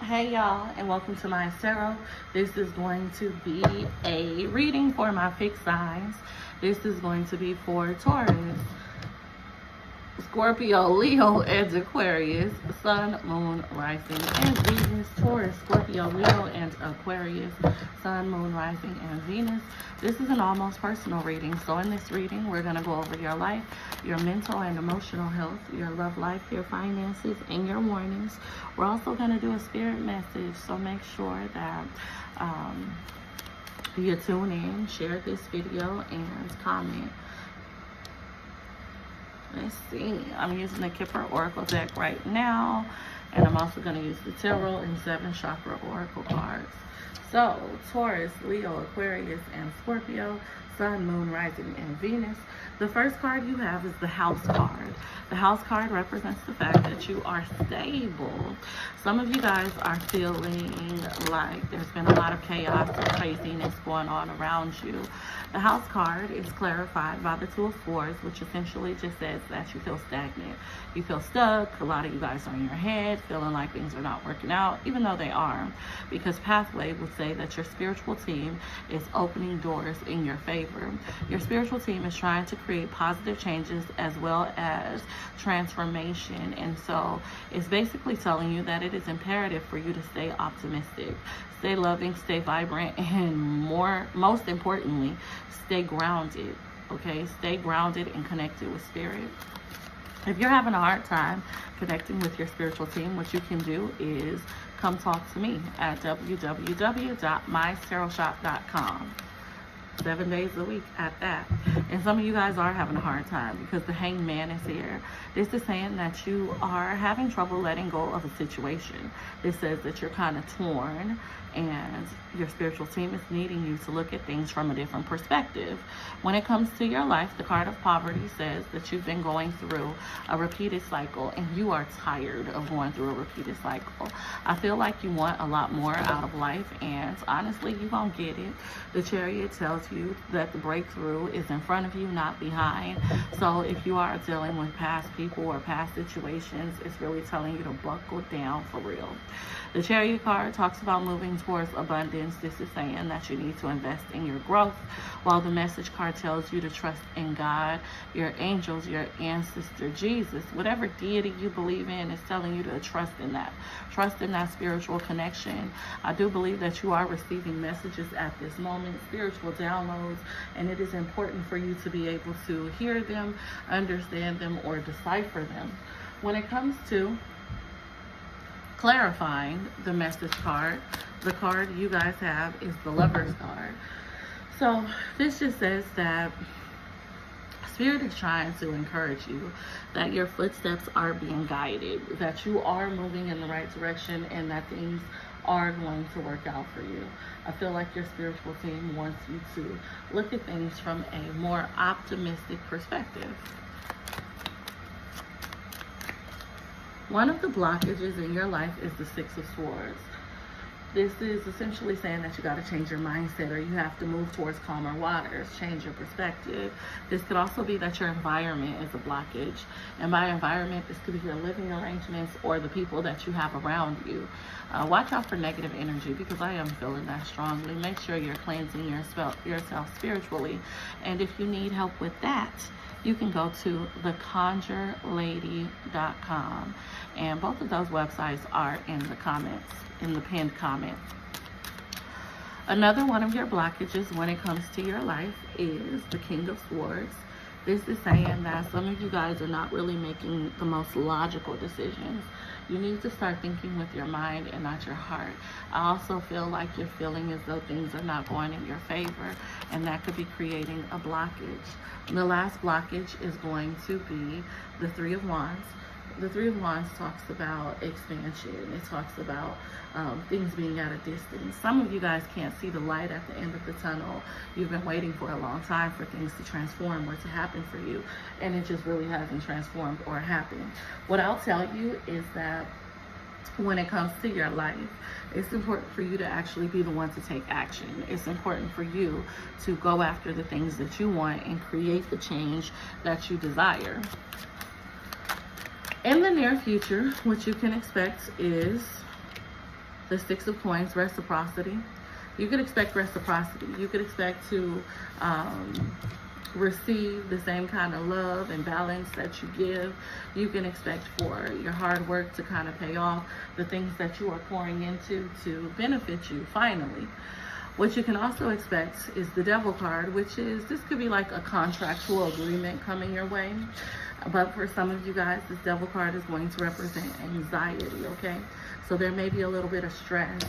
Hey y'all, and welcome to MysTarot. This is going to be a reading for my fixed signs. This is going to be for Taurus, Scorpio, Leo, and Aquarius, Sun, Moon, Rising, and Venus. Taurus, Scorpio, Leo, and Aquarius, Sun, Moon, Rising, and Venus. This is an almost personal reading. So in this reading, we're going to go over your life, your mental and emotional health, your love life, your finances, and your warnings. We're also going to do a spirit message. So make sure that you tune in, share this video, and comment. Let's see. I'm using the Kipper Oracle deck right now. And I'm also going to use the Tarot and 7 Chakra Oracle cards. So, Taurus, Leo, Aquarius, and Scorpio, Sun, Moon, Rising, and Venus. The first card you have is the House card. The House card represents the fact that you are stable. Some of you guys are feeling like there's been a lot of chaos and craziness going on around you. The House card is clarified by the Two of Swords, which essentially just says that you feel stagnant. You feel stuck. A lot of you guys are in your head, feeling like things are not working out, even though they are. Because Pathway would say that your spiritual team is opening doors in your favor. Your spiritual team is trying to create positive changes as well as transformation. And so it's basically telling you that it is imperative for you to stay optimistic, stay loving, stay vibrant, and most importantly, stay grounded. Okay, stay grounded and connected with spirit. If you're having a hard time connecting with your spiritual team, what you can do is come talk to me at www.mystarotshop.com. 7 days a week at that. And some of you guys are having a hard time because the Hangman is here. This is saying that you are having trouble letting go of a situation. This says that you're kind of torn and your spiritual team is needing you to look at things from a different perspective. When it comes to your life, the card of poverty says that you've been going through a repeated cycle and you are tired of going through a repeated cycle. I feel like you want a lot more out of life, and honestly, you won't get it. The Chariot tells you that the breakthrough is in front of you, not behind. So if you are dealing with past people or past situations, it's really telling you to buckle down for real. The Chariot card talks about moving towards abundance. This is saying that you need to invest in your growth, while the Message card tells you to trust in God, your angels, your ancestor, Jesus, whatever deity you believe in is telling you to trust in that. Trust in that spiritual connection. I do believe that you are receiving messages at this moment, spiritual downloads, and it is important for you to be able to hear them, understand them, or decipher them. When it comes to clarifying the Message card, the card you guys have is the Lover's card. So this just says that Spirit is trying to encourage you that your footsteps are being guided, that you are moving in the right direction, and that things are going to work out for you. I feel like your spiritual team wants you to look at things from a more optimistic perspective. One of the blockages in your life is the Six of Swords. This is essentially saying that you got to change your mindset, or you have to move towards calmer waters, change your perspective. This could also be that your environment is a blockage. And by environment, this could be your living arrangements or the people that you have around you. Watch out for negative energy, because I am feeling that strongly. Make sure you're cleansing yourself spiritually. And if you need help with that, you can go to theconjurelady.com. And both of those websites are in the comments, in the pinned comment. Another one of your blockages when it comes to your life is the King of Swords. This is saying that some of you guys are not really making the most logical decisions. You need to start thinking with your mind and not your heart. I also feel like you're feeling as though things are not going in your favor, and that could be creating a blockage. The last blockage is going to be the Three of Wands. The Three of Wands talks about expansion. It talks about things being at a distance. Some of you guys can't see the light at the end of the tunnel. You've been waiting for a long time for things to transform or to happen for you, and it just really hasn't transformed or happened. What I'll tell you is that when it comes to your life, it's important for you to actually be the one to take action. It's important for you to go after the things that you want and create the change that you desire. In the near future, what you can expect is The Six of Coins, reciprocity. You could expect reciprocity. You could expect to receive the same kind of love and balance that you give. You can expect for your hard work to kind of pay off, the things that you are pouring into to benefit you finally. What you can also expect is the Devil card, which is, this could be like a contractual agreement coming your way. But for some of you guys, this Devil card is going to represent anxiety, okay? So there may be a little bit of stress.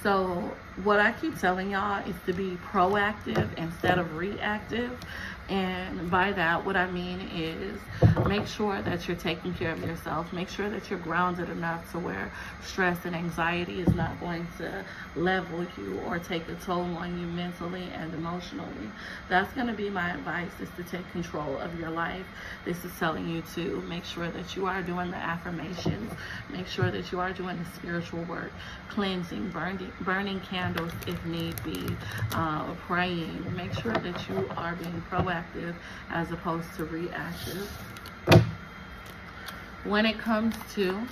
So what I keep telling y'all is to be proactive instead of reactive. And by that, what I mean is make sure that you're taking care of yourself. Make sure that you're grounded enough to where stress and anxiety is not going to level you or take a toll on you mentally and emotionally. That's going to be my advice, is to take control of your life. This is telling you to make sure that you are doing the affirmations. Make sure that you are doing the spiritual work, cleansing, burning candles if need be, praying. Make sure that you are being proactive as opposed to reactive. When it comes to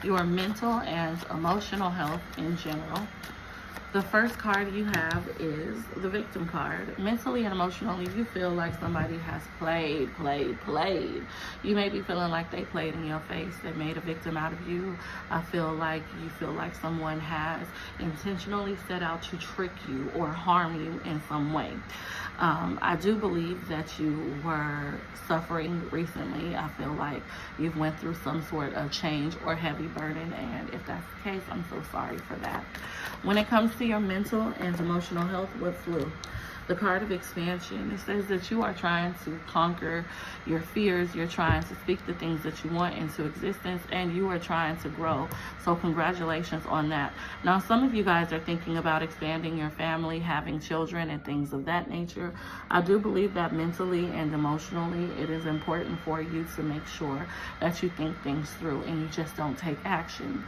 your mental and emotional health in general, the first card you have is the Victim card. Mentally and emotionally, you feel like somebody has played. You may be feeling like they played in your face. They made a victim out of you. I feel like you feel like someone has intentionally set out to trick you or harm you in some way. I do believe that you were suffering recently. I feel like you've went through some sort of change or heavy burden, and if that's the case, I'm so sorry for that. When it comes to your mental and emotional health, what's blue? The card of expansion. It says that you are trying to conquer your fears. You're trying to speak the things that you want into existence, and you are trying to grow. So congratulations on that. Now, some of you guys are thinking about expanding your family, having children, and things of that nature. I do believe that mentally and emotionally, it is important for you to make sure that you think things through and you just don't take action.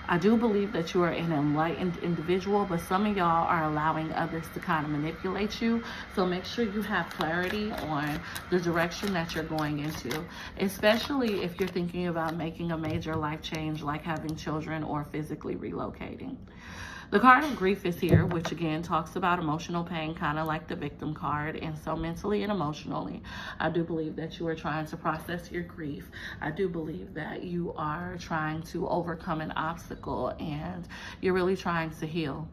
I do believe that you are an enlightened individual, but some of y'all are allowing others to kind of manipulate you. So make sure you have clarity on the direction that you're going into, especially if you're thinking about making a major life change like having children or physically relocating. The card of grief is here, which again talks about emotional pain, kind of like the Victim card. And so mentally and emotionally, I do believe that you are trying to process your grief. I do believe that you are trying to overcome an obstacle and you're really trying to heal.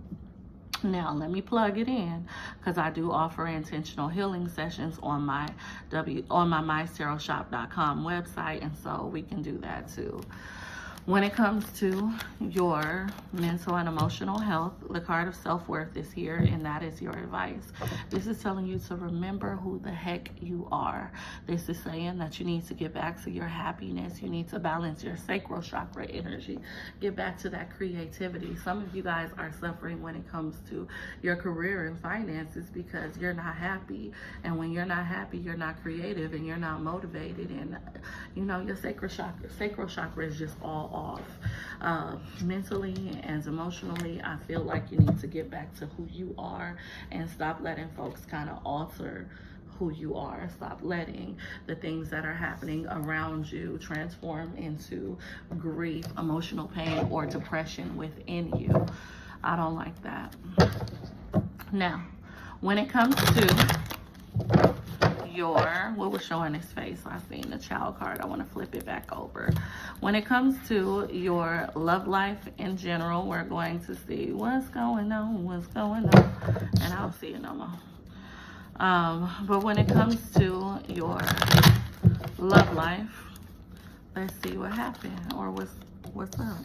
Now, let me plug it in, because I do offer intentional healing sessions on my MysTarotshop.com website, and so we can do that too. When it comes to your mental and emotional health, the card of self-worth is here, and that is your advice. This is telling you to remember who the heck you are. This is saying that you need to get back to your happiness. You need to balance your sacral chakra energy. Get back to that creativity. Some of you guys are suffering when it comes to your career and finances because you're not happy. And when you're not happy, you're not creative and you're not motivated. And, you know, your sacral chakra is just all off. Mentally and emotionally, I feel like you need to get back to who you are and stop letting folks kind of alter who you are. Stop letting the things that are happening around you transform into grief, emotional pain, or depression within you. I don't like that. Now, when it comes to what was showing his face, I seen the Child card. I want to flip it back over. When it comes to your love life in general, we're going to see what's going on, and I don't see it no more. But when it comes to your love life, let's see what happened or what's up.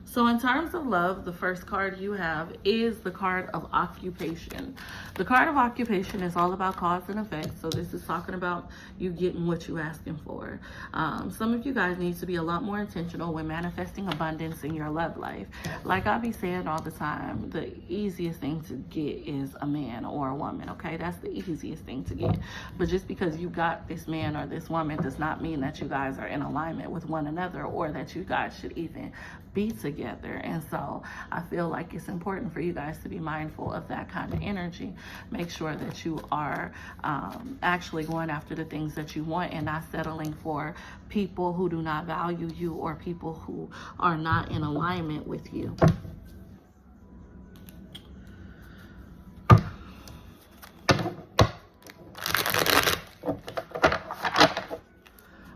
So in terms of love, the first card you have is the card of occupation. The card of occupation is all about cause and effect. So this is talking about you getting what you're asking for. Some of you guys need to be a lot more intentional when manifesting abundance in your love life. Like I be saying all the time, the easiest thing to get is a man or a woman, okay? That's the easiest thing to get. But just because you got this man or this woman does not mean that you guys are in alignment with one another or that you guys should even be together. together. And so I feel like it's important for you guys to be mindful of that kind of energy. Make sure that you are actually going after the things that you want and not settling for people who do not value you or people who are not in alignment with you.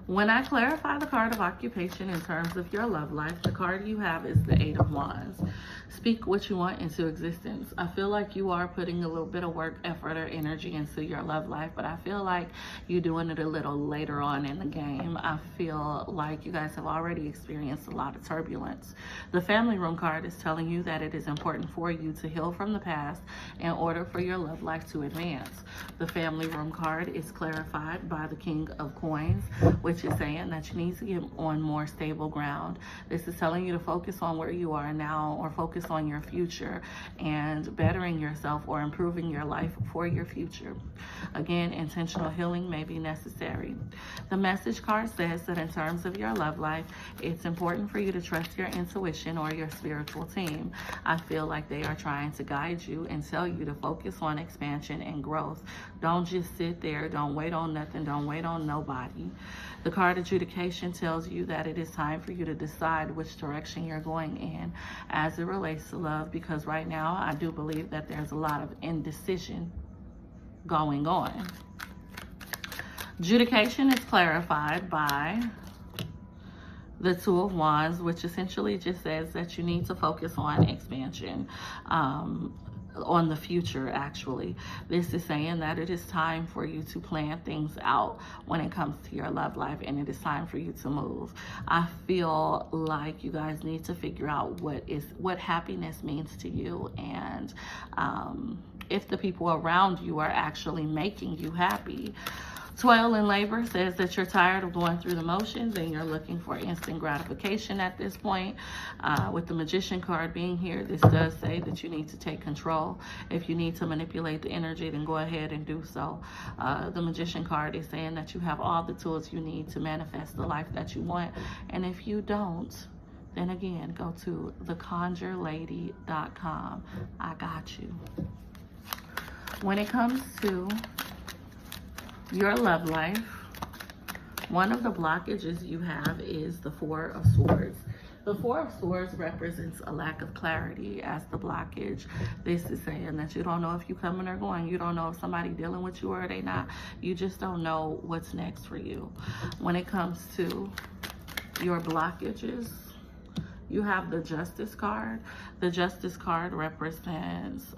When I clarify the card of occupation in terms of your love life, the card you have is the Eight of Wands. Speak what you want into existence. I feel like you are putting a little bit of work, effort, or energy into your love life, but I feel like you're doing it a little later on in the game. I feel like you guys have already experienced a lot of turbulence. The Family Room card is telling you that it is important for you to heal from the past in order for your love life to advance. The Family Room card is clarified by the King of Coins, which is saying that you need to get on more stable ground. This is telling you to focus on where you are now, or focus on your future and bettering yourself or improving your life for your future. Again, intentional healing may be necessary. The message card says that in terms of your love life, it's important for you to trust your intuition or your spiritual team. I feel like they are trying to guide you and tell you to focus on expansion and growth. Don't just sit there. Don't wait on nothing. Don't wait on nobody. The card adjudication tells you that it is time for you to decide which direction you're going in as it relates to love, because right now I do believe that there's a lot of indecision going on. Adjudication is clarified by the Two of Wands, which essentially just says that you need to focus on expansion, on the future. Actually, this is saying that it is time for you to plan things out when it comes to your love life, and it is time for you to move. I feel like you guys need to figure out what happiness means to you, and if the people around you are actually making you happy. Toil and labor says that you're tired of going through the motions and you're looking for instant gratification at this point. With the Magician card being here, this does say that you need to take control. If you need to manipulate the energy, then go ahead and do so. The Magician card is saying that you have all the tools you need to manifest the life that you want. And if you don't, then again, go to theconjurelady.com. I got you. When it comes to your love life, one of the blockages you have is the Four of Swords. The Four of Swords represents a lack of clarity as the blockage. This is saying that you don't know if you're coming or going. You don't know if somebody dealing with you or they not. You just don't know what's next for you. When it comes to your blockages, you have the Justice card. The Justice card represents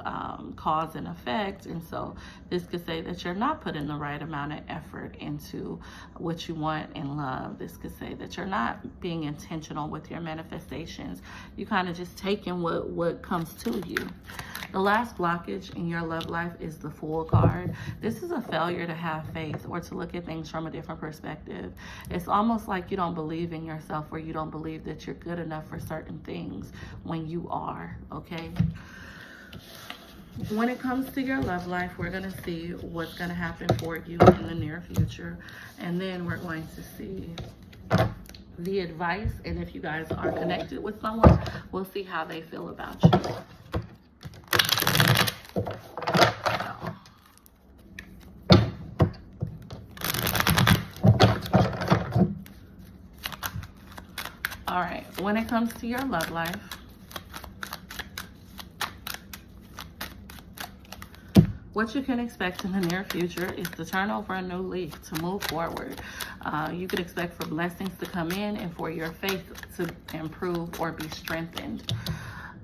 cause and effect, and so this could say that you're not putting the right amount of effort into what you want in love. This could say that you're not being intentional with your manifestations. You kind of just taking what comes to you. The last blockage in your love life is the Fool card. This is a failure to have faith or to look at things from a different perspective. It's almost like you don't believe in yourself, or you don't believe that you're good enough for certain things when you are, okay? When it comes to your love life, we're going to see what's going to happen for you in the near future. And then we're going to see the advice. And if you guys are connected with someone, we'll see how they feel about you. All right, when it comes to your love life, what you can expect in the near future is to turn over a new leaf, to move forward. You could expect for blessings to come in and for your faith to improve or be strengthened.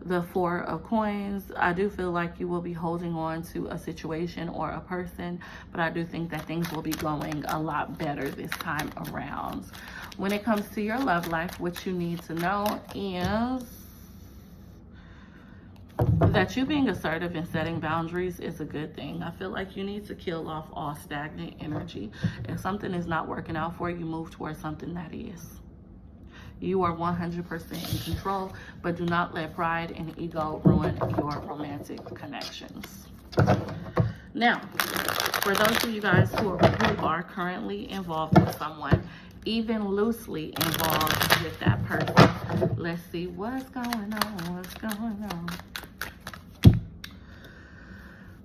The Four of Coins, I do feel like you will be holding on to a situation or a person, but I do think that things will be going a lot better this time around. When it comes to your love life, what you need to know is that you being assertive and setting boundaries is a good thing. I feel like you need to kill off all stagnant energy. If something is not working out for you, move towards something that is. You are 100% in control, but do not let pride and ego ruin your romantic connections. Now, for those of you guys who are currently involved with someone, even loosely involved with that person. Let's see what's going on, what's going on.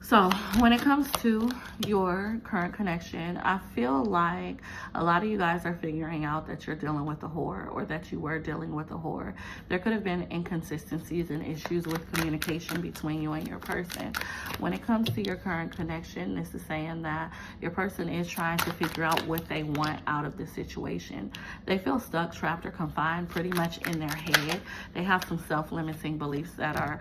So when it comes to your current connection, I feel like a lot of you guys are figuring out that you're dealing with a whore, or that you were dealing with a whore. There could have been inconsistencies and issues with communication between you and your person. When it comes to your current connection, this is saying that your person is trying to figure out what they want out of the situation. They feel stuck, trapped, or confined pretty much in their head. They have some self-limiting beliefs that are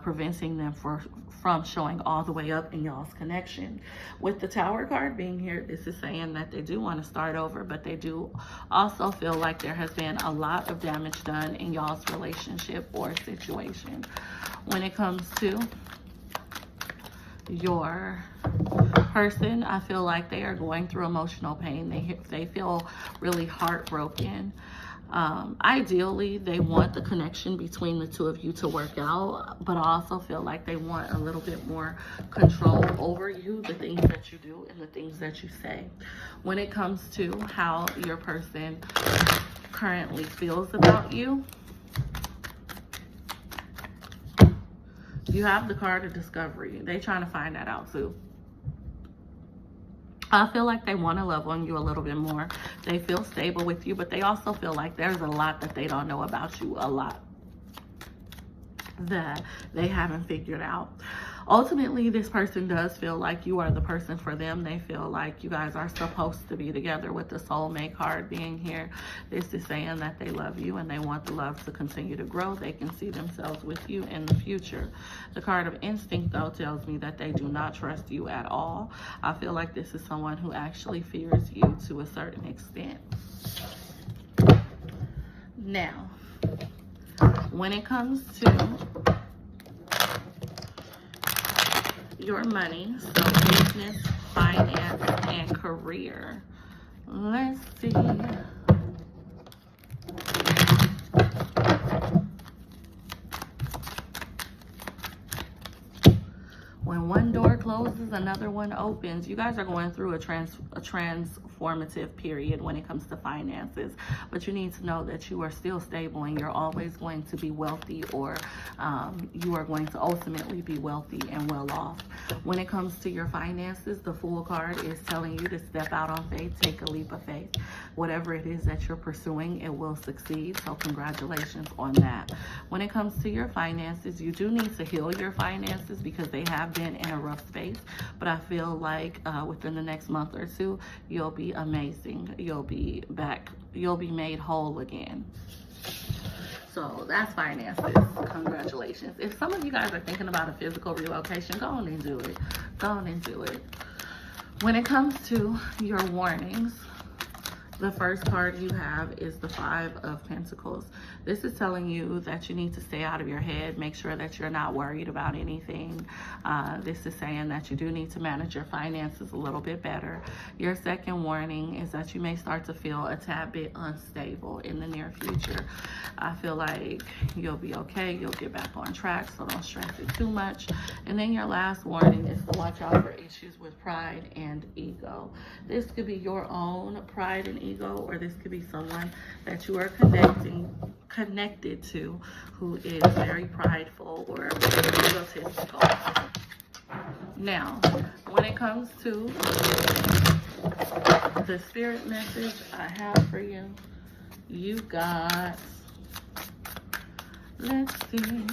preventing them from showing all the way up in y'all's connection. With the Tower card being here, this is saying that they do want to start over, but they do also feel like there has been a lot of damage done in y'all's relationship or situation. When it comes to your person, I feel like they are going through emotional pain. They feel really heartbroken. Ideally, they want the connection between the two of you to work out, but I also feel like they want a little bit more control over you, the things that you do and the things that you say. When it comes to how your person currently feels about you, you have the card of discovery. They're trying to find that out too. I feel like they want to love on you a little bit more. They feel stable with you, but they also feel like there's a lot that they don't know about you, a lot that they haven't figured out. Ultimately, this person does feel like you are the person for them. They feel like you guys are supposed to be together, with the soulmate card being here. This is saying that they love you and they want the love to continue to grow. They can see themselves with you in the future. The card of instinct, though, tells me that they do not trust you at all. I feel like this is someone who actually fears you to a certain extent. Now, when it comes to your money, so business, finance, and career, let's see. When one door closes, another one opens. You guys are going through a transformative period when it comes to finances, but you need to know that you are still stable and you're always going to be wealthy, or you are going to ultimately be wealthy and well off. When it comes to your finances, the Fool card is telling you to step out on faith, take a leap of faith. Whatever it is that you're pursuing, it will succeed, so congratulations on that. When it comes to your finances, you do need to heal your finances because they have been in a rough space, but I feel like within the next month or two, you'll be amazing. You'll be back. You'll be made whole again. So that's finances. Congratulations. If some of you guys are thinking about a physical relocation, go on and do it. Go on and do it. When it comes to your warnings, the first card you have is the 5 of Pentacles. This is telling you that you need to stay out of your head. Make sure that you're not worried about anything. This is saying that you do need to manage your finances a little bit better. Your second warning is that you may start to feel a tad bit unstable in the near future. I feel like you'll be okay. You'll get back on track, so don't stress it too much. And then your last warning is to watch out for issues with pride and ego. This could be your own pride and ego, or this could be someone that you are connected to who is very prideful or egotistical. Now, when it comes to the spirit message I have for you, you got, let's see,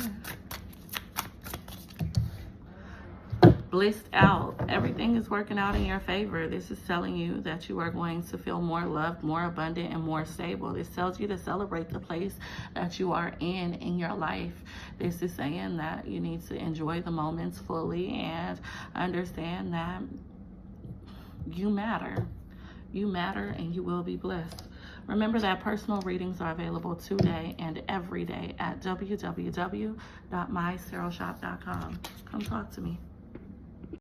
blissed out. Everything is working out in your favor. This is telling you that you are going to feel more loved, more abundant, and more stable. This tells you to celebrate the place that you are in your life. This is saying that you need to enjoy the moments fully and understand that you matter. You matter and you will be blessed. Remember that personal readings are available today and every day at www.MysTarotshop.com. Come talk to me.